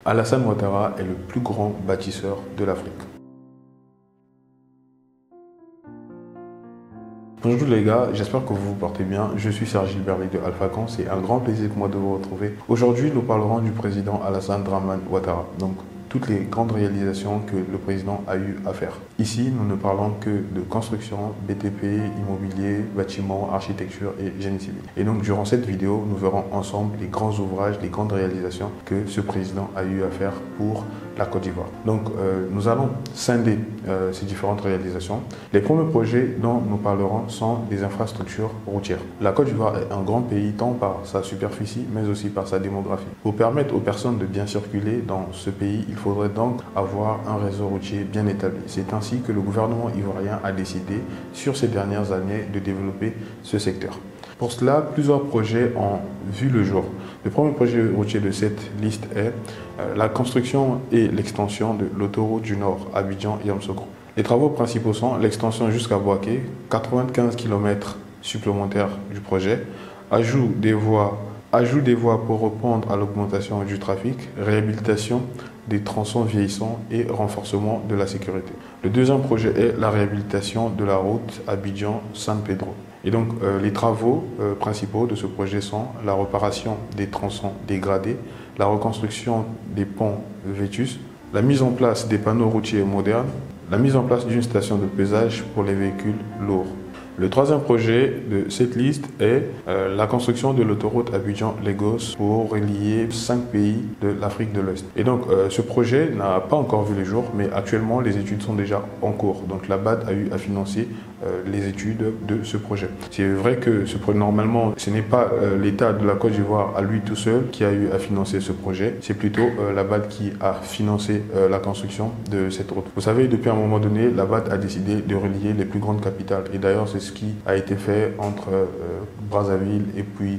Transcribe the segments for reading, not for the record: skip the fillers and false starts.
Alassane Ouattara est le plus grand bâtisseur de l'Afrique. Bonjour les gars, j'espère que vous vous portez bien. Je suis Serge Gilberly de Alphacan. C'est un grand plaisir pour moi de vous retrouver. Aujourd'hui, nous parlerons du président Alassane Dramane Ouattara. Donc, toutes les grandes réalisations que le président a eu à faire. Ici, nous ne parlons que de construction, BTP, immobilier, bâtiment, architecture et génie civil. Et donc, durant cette vidéo, nous verrons ensemble les grands ouvrages, les grandes réalisations que ce président a eu à faire pour la Côte d'Ivoire. Donc, nous allons scinder ces différentes réalisations. Les premiers projets dont nous parlerons sont des infrastructures routières. La Côte d'Ivoire est un grand pays tant par sa superficie, mais aussi par sa démographie. Pour permettre aux personnes de bien circuler dans ce pays, il faudrait donc avoir un réseau routier bien établi. C'est ainsi que le gouvernement ivoirien a décidé, sur ces dernières années, de développer ce secteur. Pour cela, plusieurs projets ont vu le jour. Le premier projet routier de cette liste est la construction et l'extension de l'autoroute du Nord, Abidjan-Yamoussoukro. Les travaux principaux sont l'extension jusqu'à Bouaké, 95 km supplémentaires du projet, ajout des voies pour répondre à l'augmentation du trafic, réhabilitation des tronçons vieillissants et renforcement de la sécurité. Le deuxième projet est la réhabilitation de la route Abidjan-San Pedro. Et donc, les travaux principaux de ce projet sont la réparation des tronçons dégradés, la reconstruction des ponts vétus, la mise en place des panneaux routiers modernes, la mise en place d'une station de pesage pour les véhicules lourds. Le troisième projet de cette liste est la construction de l'autoroute Abidjan-Lagos pour relier 5 pays de l'Afrique de l'Ouest. Et donc, ce projet n'a pas encore vu le jour, mais actuellement, les études sont déjà en cours. Donc, la BAD a eu à financer les études de ce projet. C'est vrai que normalement, ce n'est pas l'État de la Côte d'Ivoire à lui tout seul qui a eu à financer ce projet. C'est plutôt la BAD qui a financé la construction de cette route. Vous savez, depuis un moment donné, la BAD a décidé de relier les plus grandes capitales. Et d'ailleurs, c'est ce qui a été fait entre Brazzaville et puis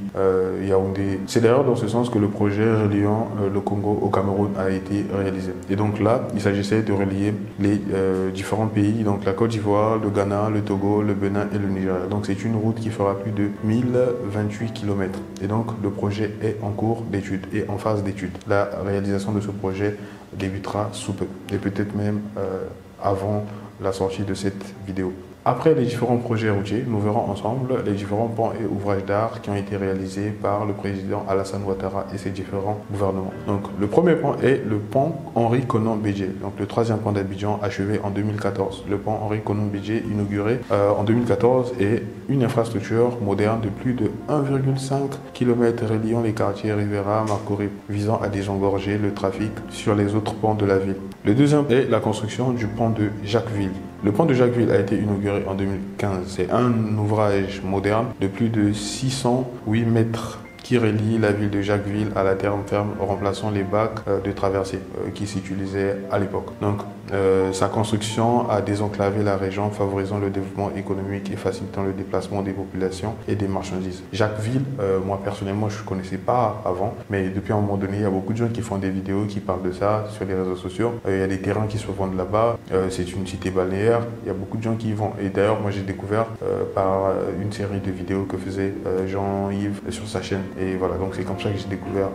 Yaoundé. C'est d'ailleurs dans ce sens que le projet reliant le Congo au Cameroun a été réalisé. Et donc là, il s'agissait de relier les différents pays, donc la Côte d'Ivoire, le Ghana, le Togo, le Bénin et le Nigeria. Donc c'est une route qui fera plus de 1028 km. Et donc le projet est en cours d'étude et en phase d'étude. La réalisation de ce projet débutera sous peu et peut-être même avant la sortie de cette vidéo. Après les différents projets routiers, nous verrons ensemble les différents ponts et ouvrages d'art qui ont été réalisés par le président Alassane Ouattara et ses différents gouvernements. Donc, le premier pont est le pont Henri Konan Bédié, donc le troisième pont d'Abidjan achevé en 2014. Le pont Henri Konan Bédié, inauguré en 2014, est une infrastructure moderne de plus de 1,5 km reliant les quartiers Rivera, Marcory, visant à désengorger le trafic sur les autres ponts de la ville. Le deuxième est la construction du pont de Jacquesville. Le pont de Jacquesville a été inauguré en 2015. C'est un ouvrage moderne de plus de 608 mètres qui relie la ville de Jacquesville à la terre ferme, remplaçant les bacs de traversée qui s'utilisaient à l'époque. Donc, sa construction a désenclavé la région, favorisant le développement économique et facilitant le déplacement des populations et des marchandises. Jacquesville, moi personnellement, je ne connaissais pas avant, mais depuis un moment donné, il y a beaucoup de gens qui font des vidéos qui parlent de ça sur les réseaux sociaux. Il y a des terrains qui se vendent là-bas, c'est une cité balnéaire, il y a beaucoup de gens qui y vont. Et d'ailleurs, moi j'ai découvert par une série de vidéos que faisait Jean-Yves sur sa chaîne. Et voilà, donc c'est comme ça que j'ai découvert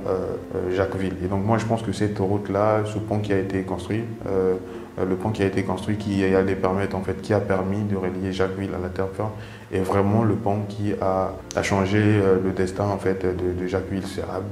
Jacquesville. Et donc moi je pense que cette route-là, ce pont qui a été construit, qui allait permettre, en fait, qui a permis de relier Jacquesville à la terre ferme, est vraiment le pont qui a changé le destin, en fait, de Jacquesville.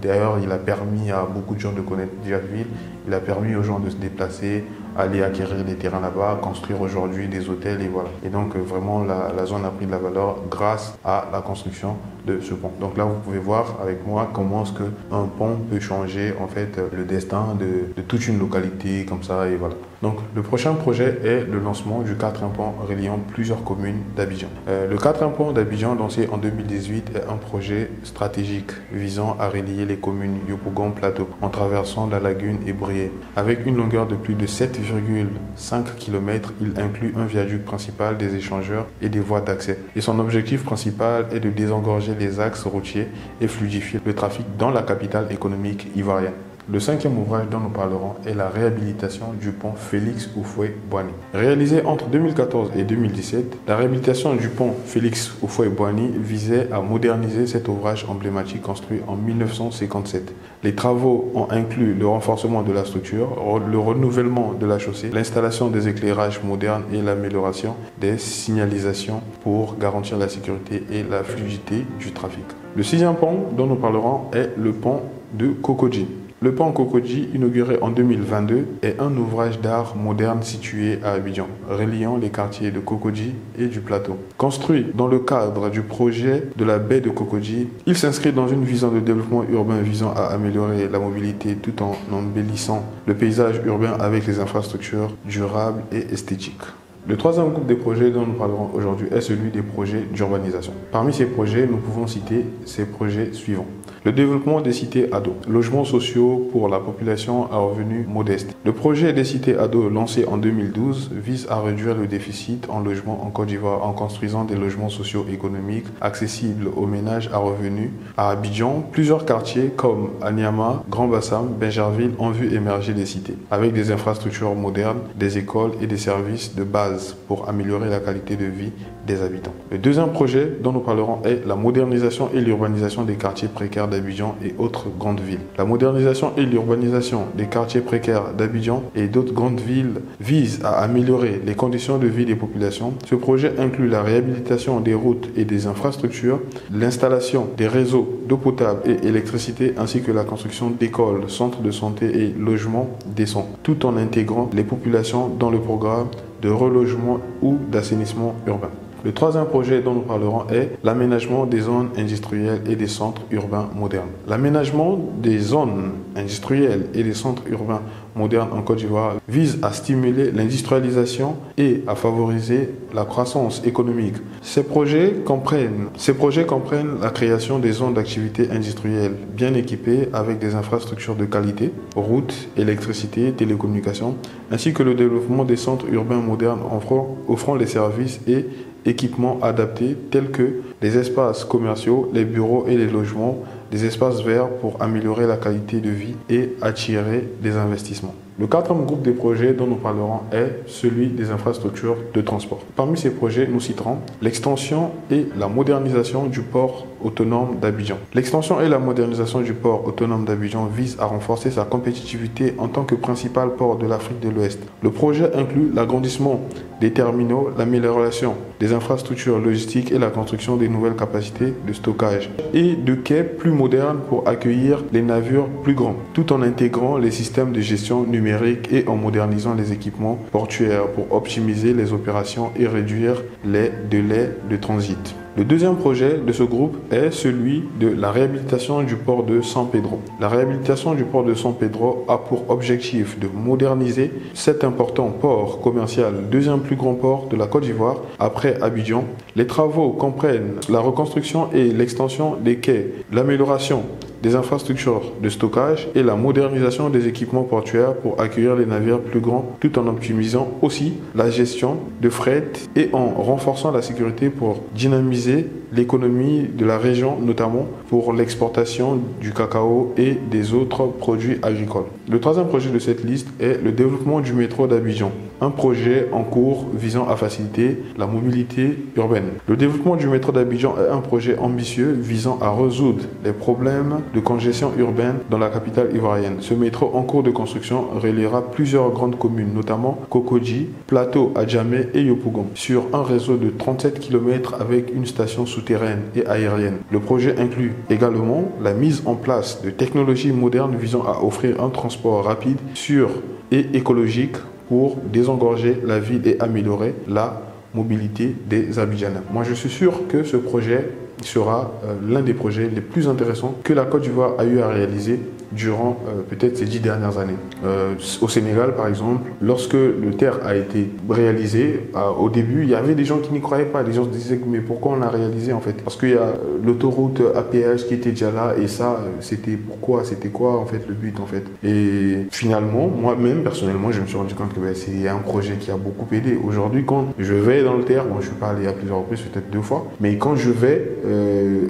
D'ailleurs, il a permis à beaucoup de gens de connaître Jacquesville, il a permis aux gens de se déplacer, aller acquérir des terrains là-bas, construire aujourd'hui des hôtels et voilà. Et donc vraiment la zone a pris de la valeur grâce à la construction de ce pont. Donc là vous pouvez voir avec moi comment est-ce qu'un pont peut changer en fait le destin de toute une localité comme ça et voilà. Donc le prochain projet est le lancement du 4e pont reliant plusieurs communes d'Abidjan. Le 4e pont d'Abidjan lancé en 2018 est un projet stratégique visant à relier les communes Yopougon-Plateau en traversant la lagune et Briey. Avec une longueur de plus de 7,5 km, il inclut un viaduc principal, des échangeurs et des voies d'accès. Et son objectif principal est de désengorger les axes routiers et fluidifier le trafic dans la capitale économique ivoirienne. Le cinquième ouvrage dont nous parlerons est la réhabilitation du pont Félix Houphouët-Boigny. Réalisé entre 2014 et 2017, la réhabilitation du pont Félix Houphouët-Boigny visait à moderniser cet ouvrage emblématique construit en 1957. Les travaux ont inclus le renforcement de la structure, le renouvellement de la chaussée, l'installation des éclairages modernes et l'amélioration des signalisations pour garantir la sécurité et la fluidité du trafic. Le sixième pont dont nous parlerons est le pont de Cocody. Le pont Cocody, inauguré en 2022, est un ouvrage d'art moderne situé à Abidjan, reliant les quartiers de Cocody et du Plateau. Construit dans le cadre du projet de la baie de Cocody, il s'inscrit dans une vision de développement urbain visant à améliorer la mobilité tout en embellissant le paysage urbain avec les infrastructures durables et esthétiques. Le troisième groupe de projets dont nous parlerons aujourd'hui est celui des projets d'urbanisation. Parmi ces projets, nous pouvons citer ces projets suivants. Le développement des cités ados, logements sociaux pour la population à revenus modestes. Le projet des cités ados lancé en 2012 vise à réduire le déficit en logements en Côte d'Ivoire en construisant des logements sociaux économiques accessibles aux ménages à revenus. À Abidjan, plusieurs quartiers comme Anyama, Grand Bassam, Benjerville ont vu émerger des cités avec des infrastructures modernes, des écoles et des services de base pour améliorer la qualité de vie des habitants. Le deuxième projet dont nous parlerons est la modernisation et l'urbanisation des quartiers précaires d'Abidjan et autres grandes villes. La modernisation et l'urbanisation des quartiers précaires d'Abidjan et d'autres grandes villes vise à améliorer les conditions de vie des populations. Ce projet inclut la réhabilitation des routes et des infrastructures, l'installation des réseaux d'eau potable et électricité ainsi que la construction d'écoles, centres de santé et logements décents, tout en intégrant les populations dans le programme de relogement ou d'assainissement urbain. Le troisième projet dont nous parlerons est l'aménagement des zones industrielles et des centres urbains modernes. L'aménagement des zones industrielles et des centres urbains modernes en Côte d'Ivoire vise à stimuler l'industrialisation et à favoriser la croissance économique. Ces projets comprennent la création des zones d'activité industrielles bien équipées avec des infrastructures de qualité, routes, électricité, télécommunications, ainsi que le développement des centres urbains modernes offrant les services et équipements adaptés tels que les espaces commerciaux, les bureaux et les logements, des espaces verts pour améliorer la qualité de vie et attirer des investissements. Le quatrième groupe de projets dont nous parlerons est celui des infrastructures de transport. Parmi ces projets, nous citerons l'extension et la modernisation du port autonome d'Abidjan. L'extension et la modernisation du port autonome d'Abidjan visent à renforcer sa compétitivité en tant que principal port de l'Afrique de l'Ouest. Le projet inclut l'agrandissement des terminaux, l'amélioration des infrastructures logistiques et la construction des nouvelles capacités de stockage et de quais plus modernes pour accueillir les navires plus grands, tout en intégrant les systèmes de gestion numérique et en modernisant les équipements portuaires pour optimiser les opérations et réduire les délais de transit. Le deuxième projet de ce groupe est celui de la réhabilitation du port de San Pedro. La réhabilitation du port de San Pedro a pour objectif de moderniser cet important port commercial, deuxième plus grand port de la Côte d'Ivoire après Abidjan. Les travaux comprennent la reconstruction et l'extension des quais, l'amélioration des infrastructures de stockage et la modernisation des équipements portuaires pour accueillir les navires plus grands tout en optimisant aussi la gestion de fret et en renforçant la sécurité pour dynamiser l'économie de la région, notamment pour l'exportation du cacao et des autres produits agricoles. Le troisième projet de cette liste est le développement du métro d'Abidjan, un projet en cours visant à faciliter la mobilité urbaine. Le développement du métro d'Abidjan est un projet ambitieux visant à résoudre les problèmes de congestion urbaine dans la capitale ivoirienne. Ce métro en cours de construction reliera plusieurs grandes communes, notamment Cocody, Plateau, Adjamé et Yopougon, sur un réseau de 37 km avec une station souterraine et aérienne. Le projet inclut également la mise en place de technologies modernes visant à offrir un transport rapide, sûr et écologique pour désengorger la ville et améliorer la mobilité des Abidjanais. Moi, je suis sûr que ce projet sera l'un des projets les plus intéressants que la Côte d'Ivoire a eu à réaliser durant peut-être ces 10 dernières années. Au Sénégal, par exemple, lorsque le TER a été réalisé, au début, il y avait des gens qui n'y croyaient pas. Les gens se disaient mais pourquoi on l'a réalisé en fait? Parce qu'il y a l'autoroute à péage qui était déjà là et ça, c'était pourquoi? C'était quoi en fait le but en fait? Et finalement, moi-même, personnellement, je me suis rendu compte que c'est un projet qui a beaucoup aidé. Aujourd'hui, quand je vais dans le TER, bon, je suis pas allé à plusieurs reprises, peut-être 2 fois, mais quand je vais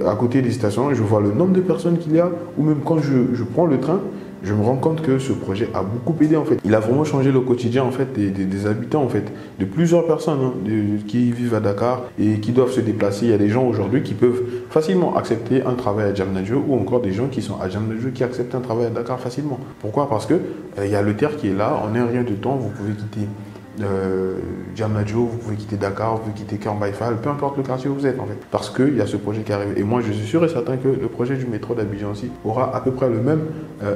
à côté des stations, je vois le nombre de personnes qu'il y a, ou même quand je prends le train, je me rends compte que ce projet a beaucoup aidé en fait. Il a vraiment changé le quotidien en fait des habitants en fait, de plusieurs personnes qui vivent à Dakar et qui doivent se déplacer. Il y a des gens aujourd'hui qui peuvent facilement accepter un travail à Diamniadio ou encore des gens qui sont à Diamniadio qui acceptent un travail à Dakar facilement. Pourquoi? Parce que il y a le TER qui est là, en un rien de temps, vous pouvez quitter Diamniadio, vous pouvez quitter Dakar, vous pouvez quitter Keur Baïfal, peu importe le quartier où vous êtes en fait, parce qu'il y a ce projet qui arrive. Et moi je suis sûr et certain que le projet du métro d'Abidjan aussi aura à peu près le même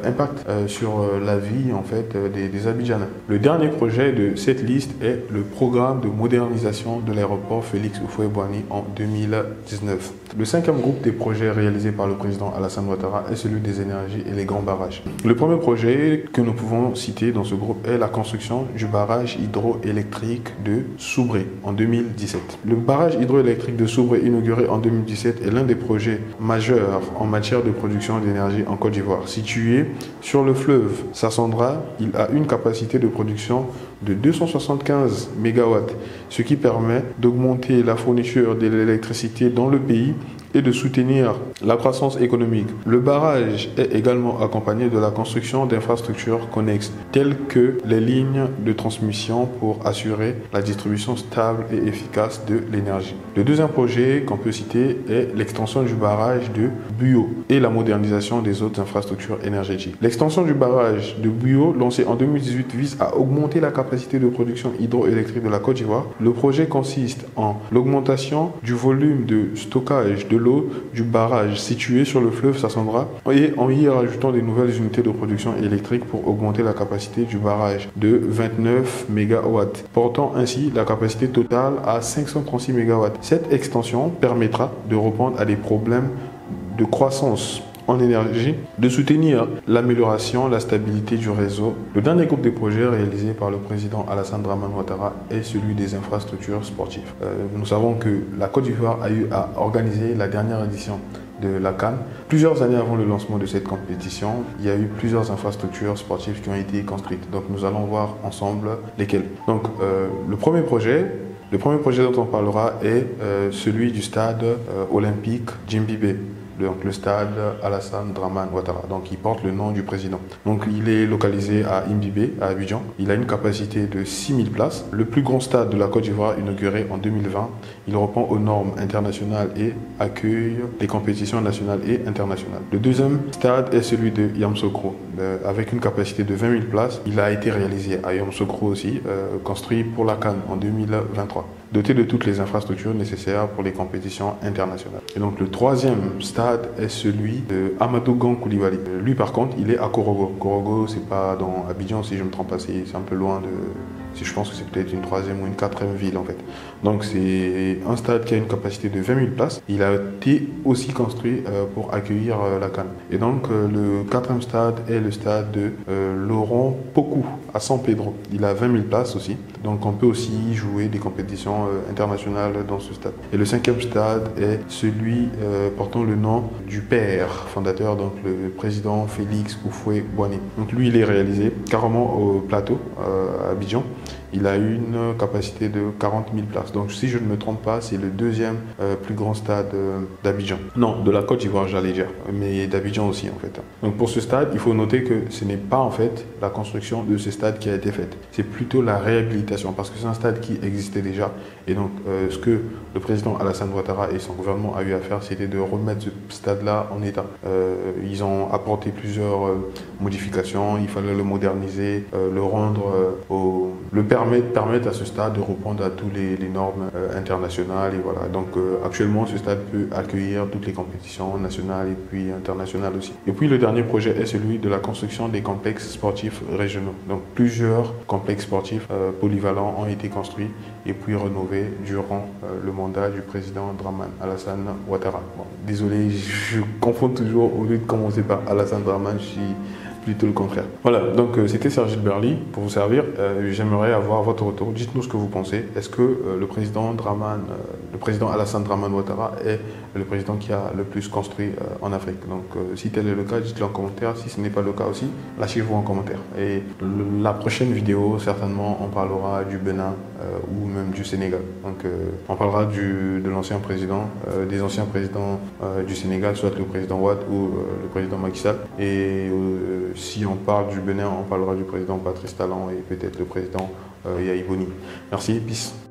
impact sur la vie en fait des Abidjanais. Le dernier projet de cette liste est le programme de modernisation de l'aéroport Félix Houphouët-Boigny en 2019. Le cinquième groupe des projets réalisés par le président Alassane Ouattara est celui des énergies et les grands barrages. Le premier projet que nous pouvons citer dans ce groupe est la construction du barrage hydroélectrique de Soubré en 2017. Le barrage hydroélectrique de Soubré inauguré en 2017 est l'un des projets majeurs en matière de production d'énergie en Côte d'Ivoire. Situé sur le fleuve Sassandra, il a une capacité de production de 275 MW, ce qui permet d'augmenter la fourniture de l'électricité dans le pays et de soutenir la croissance économique. Le barrage est également accompagné de la construction d'infrastructures connexes, telles que les lignes de transmission pour assurer la distribution stable et efficace de l'énergie. Le deuxième projet qu'on peut citer est l'extension du barrage de Buyo et la modernisation des autres infrastructures énergétiques. L'extension du barrage de Buyo, lancé en 2018, vise à augmenter la capacité de production hydroélectrique de la Côte d'Ivoire. Le projet consiste en l'augmentation du volume de stockage de l'eau du barrage situé sur le fleuve Sassandra et en y rajoutant des nouvelles unités de production électrique pour augmenter la capacité du barrage de 29 MW, portant ainsi la capacité totale à 536 MW. Cette extension permettra de répondre à des problèmes de croissance en énergie, de soutenir l'amélioration, la stabilité du réseau. Le dernier groupe de projets réalisé par le président Alassane Dramane Ouattara est celui des infrastructures sportives. Nous savons que la Côte d'Ivoire a eu à organiser la dernière édition de la CAN. Plusieurs années avant le lancement de cette compétition, il y a eu plusieurs infrastructures sportives qui ont été construites. Donc nous allons voir ensemble lesquelles. Donc le premier projet dont on parlera est celui du stade olympique Djimbibe. Donc le stade Alassane Dramane Ouattara, donc il porte le nom du président. Donc il est localisé à Imbibé, à Abidjan. Il a une capacité de 6000 places. Le plus grand stade de la Côte d'Ivoire, inauguré en 2020. Il répond aux normes internationales et accueille les compétitions nationales et internationales. Le deuxième stade est celui de Yamoussoukro, avec une capacité de 20 000 places. Il a été réalisé à Yamoussoukro aussi, construit pour la CAN en 2023. Doté de toutes les infrastructures nécessaires pour les compétitions internationales. Et donc le troisième stade est celui de Amadou Gan Coulibaly. Lui par contre, il est à Korogo. Korogo, c'est pas dans Abidjan si je me trompe pas, c'est un peu loin de... Je pense que c'est peut-être une troisième ou une quatrième ville en fait. Donc c'est un stade qui a une capacité de 20 000 places. Il a été aussi construit pour accueillir la CAN. Et donc le quatrième stade est le stade de Laurent Pocou à San Pedro. Il a 20 000 places aussi. Donc on peut aussi jouer des compétitions internationales dans ce stade. Et le cinquième stade est celui portant le nom du père fondateur, donc le président Félix Houphouët-Boigny. Donc lui, il est réalisé carrément au plateau à Abidjan. Il a une capacité de 40 000 places. Donc si je ne me trompe pas, c'est le deuxième plus grand stade d'Abidjan. Non, de la Côte d'Ivoire, j'allais dire, mais d'Abidjan aussi en fait. Donc pour ce stade, il faut noter que ce n'est pas en fait la construction de ce stade qui a été faite. C'est plutôt la réhabilitation parce que c'est un stade qui existait déjà. Et donc ce que le président Alassane Ouattara et son gouvernement a eu à faire, c'était de remettre ce stade-là en état. Ils ont apporté plusieurs modifications. Il fallait le moderniser, le rendre permettre à ce stade de répondre à toutes les normes internationales. Et voilà. Donc actuellement, ce stade peut accueillir toutes les compétitions nationales et puis internationales aussi. Et puis le dernier projet est celui de la construction des complexes sportifs régionaux. Donc plusieurs complexes sportifs polyvalents ont été construits et puis rénovés durant le mandat du président Dramane Alassane Ouattara. Bon, désolé, je confonds toujours, au lieu de commencer par Alassane Dramane, je suis plutôt le contraire. Voilà, donc c'était Serge Berly pour vous servir. J'aimerais avoir votre retour. Dites-nous ce que vous pensez. Est-ce que le président Alassane Dramane Ouattara est le président qui a le plus construit en Afrique? Donc si tel est le cas, dites-le en commentaire. Si ce n'est pas le cas aussi, lâchez-vous en commentaire. Et la prochaine vidéo, certainement, on parlera du Bénin ou même du Sénégal. Donc on parlera de l'ancien président, des anciens présidents du Sénégal, soit le président Wade ou le président Macky Sall. Et si on parle du Bénin, on parlera du président Patrice Talon et peut-être le président Yahi Boni. Merci, peace.